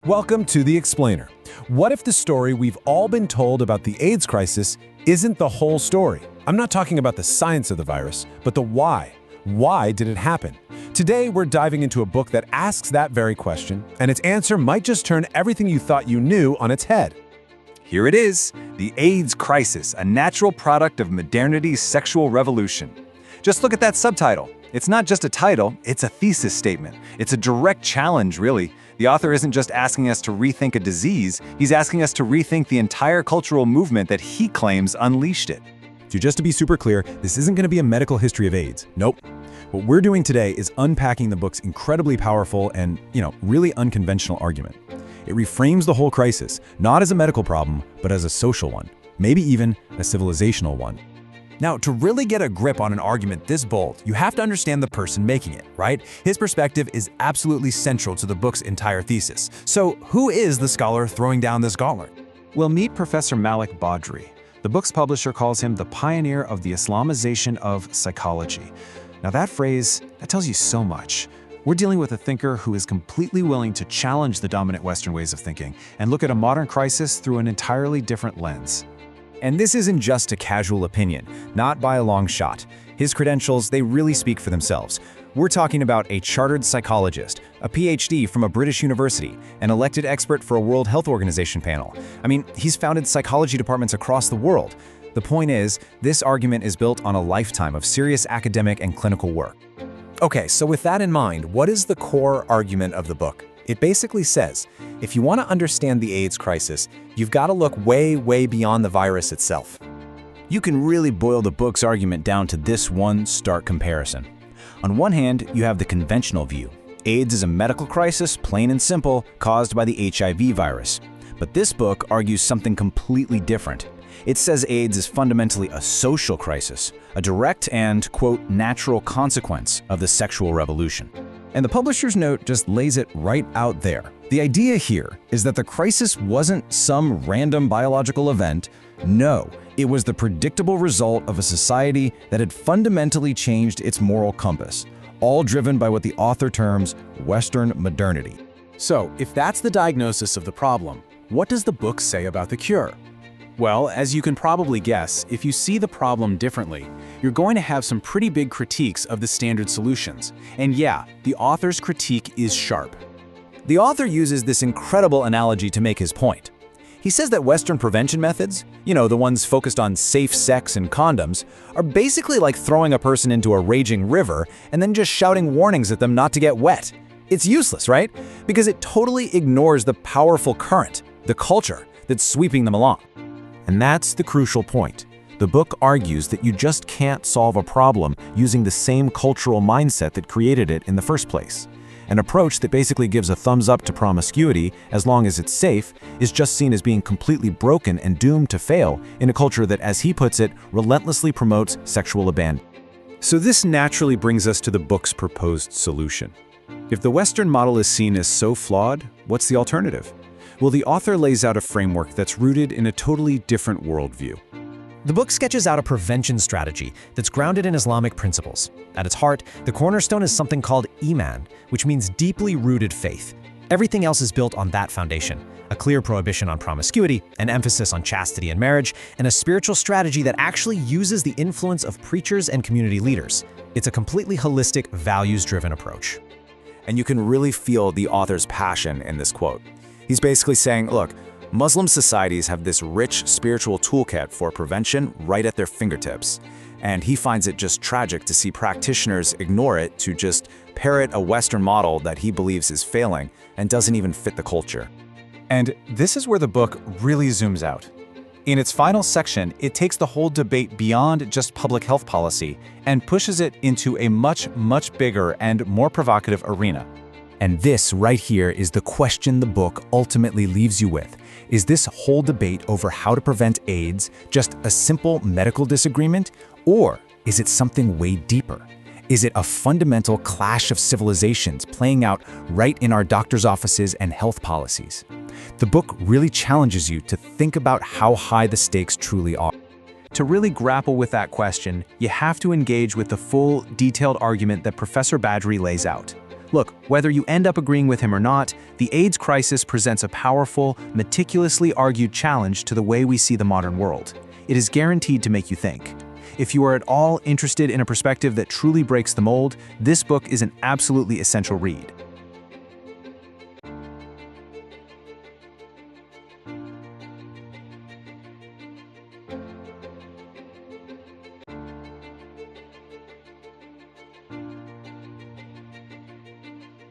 Welcome to The Explainer. What if the story we've all been told about the AIDS crisis isn't the whole story? I'm not talking about the science of the virus, but the why. Why did it happen? Today, we're diving into a book that asks that very question, and its answer might just turn everything you thought you knew on its head. Here it is, The AIDS Crisis, a natural product of modernity's sexual revolution. Just look at that subtitle. It's not just a title, it's a thesis statement. It's a direct challenge, really. The author isn't just asking us to rethink a disease, he's asking us to rethink the entire cultural movement that he claims unleashed it. So just to be super clear, this isn't going to be a medical history of AIDS. Nope. What we're doing today is unpacking the book's incredibly powerful and, really unconventional argument. It reframes the whole crisis, not as a medical problem, but as a social one, maybe even a civilizational one. Now, to really get a grip on an argument this bold, you have to understand the person making it, right? His perspective is absolutely central to the book's entire thesis. So, who is the scholar throwing down this gauntlet? We'll meet Professor Malik Badri. The book's publisher calls him the pioneer of the Islamization of psychology. Now that phrase, that tells you so much. We're dealing with a thinker who is completely willing to challenge the dominant Western ways of thinking and look at a modern crisis through an entirely different lens. And this isn't just a casual opinion, not by a long shot. His credentials, they really speak for themselves. We're talking about a chartered psychologist, a PhD from a British university, an elected expert for a World Health Organization panel. I mean, he's founded psychology departments across the world. The point is, this argument is built on a lifetime of serious academic and clinical work. Okay, so with that in mind, what is the core argument of the book? It basically says, if you want to understand the AIDS crisis, you've got to look way, way beyond the virus itself. You can really boil the book's argument down to this one stark comparison. On one hand, you have the conventional view. AIDS is a medical crisis, plain and simple, caused by the HIV virus. But this book argues something completely different. It says AIDS is fundamentally a social crisis, a direct and, quote, natural consequence of the sexual revolution. And the publisher's note just lays it right out there. The idea here is that the crisis wasn't some random biological event. No, it was the predictable result of a society that had fundamentally changed its moral compass, all driven by what the author terms Western modernity. So, if that's the diagnosis of the problem, what does the book say about the cure? Well, as you can probably guess, if you see the problem differently, you're going to have some pretty big critiques of the standard solutions. And yeah, the author's critique is sharp. The author uses this incredible analogy to make his point. He says that Western prevention methods, the ones focused on safe sex and condoms, are basically like throwing a person into a raging river and then just shouting warnings at them not to get wet. It's useless, right? Because it totally ignores the powerful current, the culture, that's sweeping them along. And that's the crucial point. The book argues that you just can't solve a problem using the same cultural mindset that created it in the first place. An approach that basically gives a thumbs up to promiscuity, as long as it's safe, is just seen as being completely broken and doomed to fail in a culture that, as he puts it, relentlessly promotes sexual abandon. So this naturally brings us to the book's proposed solution. If the Western model is seen as so flawed, what's the alternative? Well, the author lays out a framework that's rooted in a totally different worldview. The book sketches out a prevention strategy that's grounded in Islamic principles. At its heart, the cornerstone is something called Iman, which means deeply rooted faith. Everything else is built on that foundation: a clear prohibition on promiscuity, an emphasis on chastity and marriage, and a spiritual strategy that actually uses the influence of preachers and community leaders. It's a completely holistic, values-driven approach. And you can really feel the author's passion in this quote. He's basically saying, look, Muslim societies have this rich spiritual toolkit for prevention right at their fingertips. And he finds it just tragic to see practitioners ignore it to just parrot a Western model that he believes is failing and doesn't even fit the culture. And this is where the book really zooms out. In its final section, it takes the whole debate beyond just public health policy and pushes it into a much, much bigger and more provocative arena. And this right here is the question the book ultimately leaves you with. Is this whole debate over how to prevent AIDS just a simple medical disagreement, or is it something way deeper? Is it a fundamental clash of civilizations playing out right in our doctor's offices and health policies? The book really challenges you to think about how high the stakes truly are. To really grapple with that question, you have to engage with the full, detailed argument that Professor Badri lays out. Look, whether you end up agreeing with him or not, the AIDS crisis presents a powerful, meticulously argued challenge to the way we see the modern world. It is guaranteed to make you think. If you are at all interested in a perspective that truly breaks the mold, this book is an absolutely essential read.